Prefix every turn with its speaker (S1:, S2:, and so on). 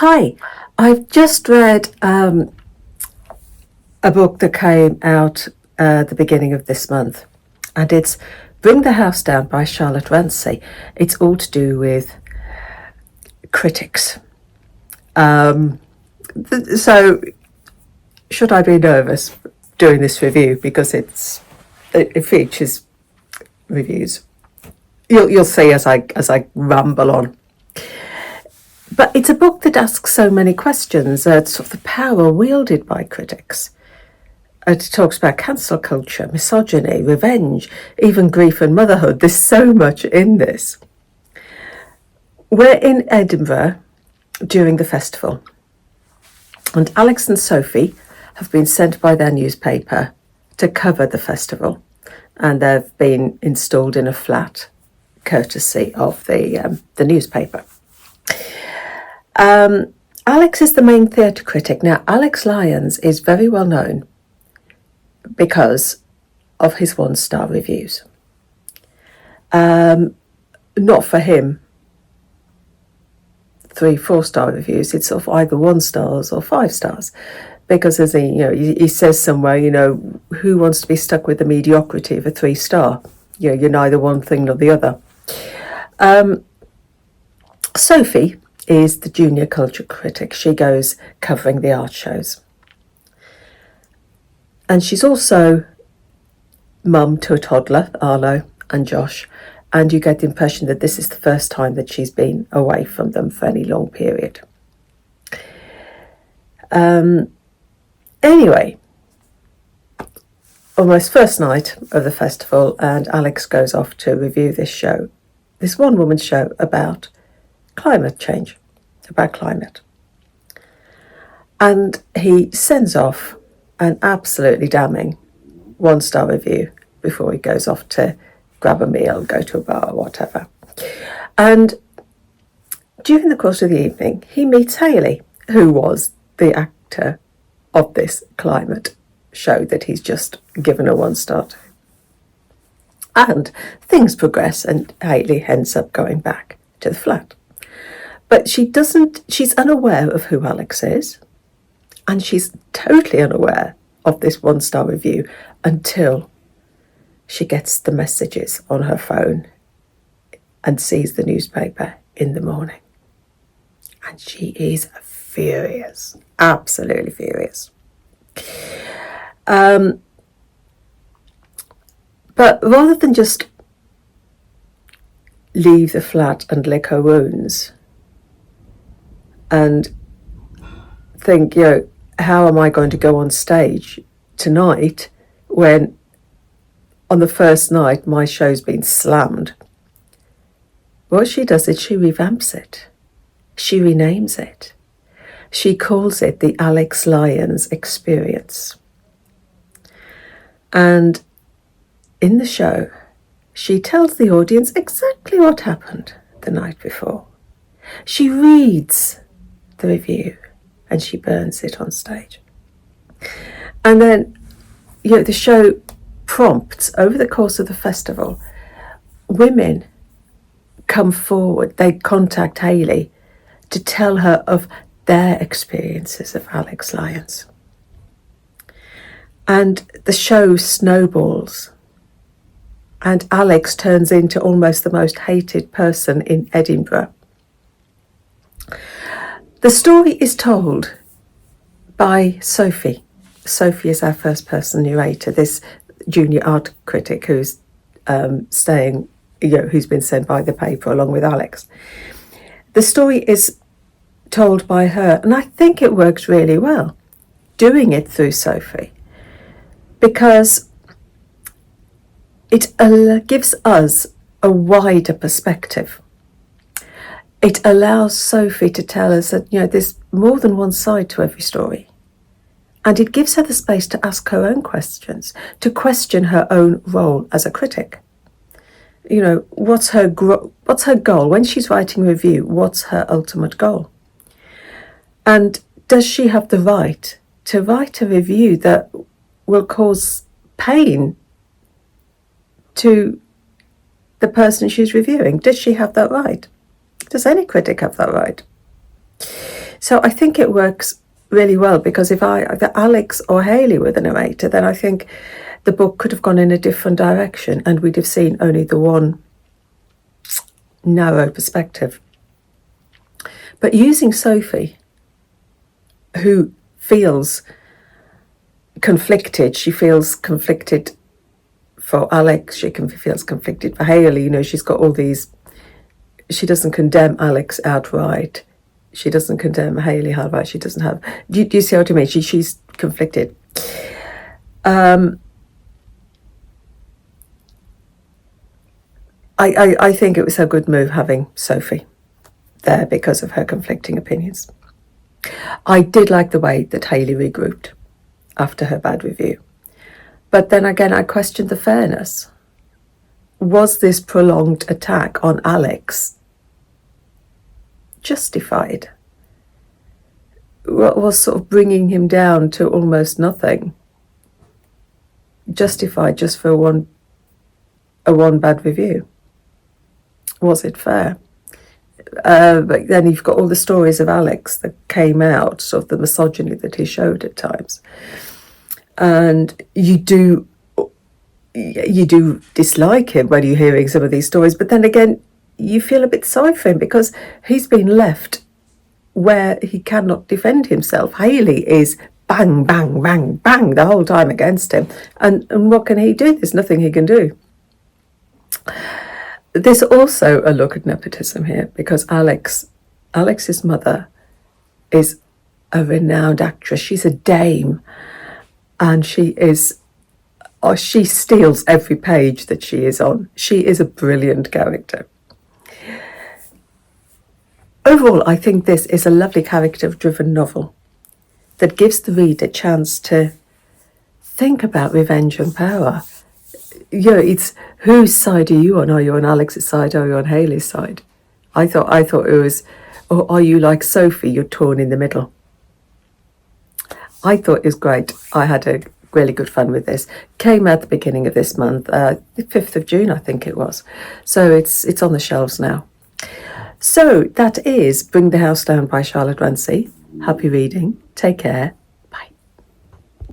S1: Hi, I've just read a book that came out the beginning of this month, and it's Bring the House Down by Charlotte Runcie. It's all to do with critics. So, should I be nervous doing this review because it features reviews? You'll see as I ramble on. But it's a book that asks so many questions. Sort of the power wielded by critics. It talks about cancel culture, misogyny, revenge, even grief and motherhood. There's so much in this. We're in Edinburgh during the festival, and Alex and Sophie have been sent by their newspaper to cover the festival, and they've been installed in a flat courtesy of the newspaper. Alex is the main theatre critic. Now, Alex Lyons is very well known because of his 1-star reviews. Not for him 3-4-star reviews. It's sort of either 1 stars or 5 stars, because as he says somewhere, who wants to be stuck with the mediocrity of a 3-star? You're neither one thing nor the other. Sophie is the junior culture critic. She goes covering the art shows. And she's also mum to a toddler, Arlo and Josh, and you get the impression that this is the first time that she's been away from them for any long period. Anyway, almost first night of the festival, and Alex goes off to review this one-woman show about climate change, about climate. And he sends off an absolutely damning 1-star review before he goes off to grab a meal, go to a bar, or whatever. And during the course of the evening, he meets Hayley, who was the actor of this climate show that he's just given a 1-star to. And things progress, and Hayley ends up going back to the flat. But she's unaware of who Alex is, and she's totally unaware of this 1-star review until she gets the messages on her phone and sees the newspaper in the morning. And she is furious, absolutely furious. But rather than just leave the flat and lick her wounds and think, how am I going to go on stage tonight when on the first night my show's been slammed? What she does is she revamps it. She renames it. She calls it the Alex Lyons Experience. And in the show, she tells the audience exactly what happened the night before. She reads the review and she burns it on stage. And then, the show prompts, over the course of the festival, women come forward. They contact Hayley to tell her of their experiences of Alex Lyons. And the show snowballs. And Alex turns into almost the most hated person in Edinburgh. The story is told by Sophie. Sophie is our first-person narrator, this junior art critic who's who's been sent by the paper along with Alex. The story is told by her, and I think it works really well, doing it through Sophie, because it gives us a wider perspective. It allows Sophie to tell us that, there's more than one side to every story. And it gives her the space to ask her own questions, to question her own role as a critic. What's her goal? When she's writing a review, what's her ultimate goal? And does she have the right to write a review that will cause pain to the person she's reviewing? Does she have that right? Does any critic have that right? So I think it works really well, because if either Alex or Hayley were the narrator, then I think the book could have gone in a different direction and we'd have seen only the one narrow perspective. But using Sophie, who feels conflicted, she feels conflicted for Alex, she feels conflicted for Hayley, you know, she's got all these, she doesn't condemn Alex outright, she doesn't condemn Hayley outright, she doesn't have, do you see what I mean? She's conflicted. I think it was a good move having Sophie there because of her conflicting opinions. I did like the way that Hayley regrouped after her bad review. But then again, I questioned the fairness. Was this prolonged attack on Alex justified? What was sort of bringing him down to almost nothing justified just for a one bad review? Was it fair? But then you've got all the stories of Alex that came out, sort of the misogyny that he showed at times. And you do dislike him when you're hearing some of these stories, but then again, you feel a bit sorry for him because he's been left where he cannot defend himself. Hayley is bang, bang, bang, bang the whole time against him. And what can he do? There's nothing he can do. There's also a look at nepotism here, because Alex's mother is a renowned actress. She's a dame, and she steals every page that she is on. She is a brilliant character. Overall, I think this is a lovely character-driven novel that gives the reader a chance to think about revenge and power. You know, it's whose side are you on? Are you on Alex's side? Are you on Hayley's side? I thought it was, or are you like Sophie? You're torn in the middle. I thought it was great. I had a really good fun with this. Came out the beginning of this month, the 5th of June, I think it was. So it's on the shelves now. So that is Bring the House Down by Charlotte Runcie. Happy reading. Take care.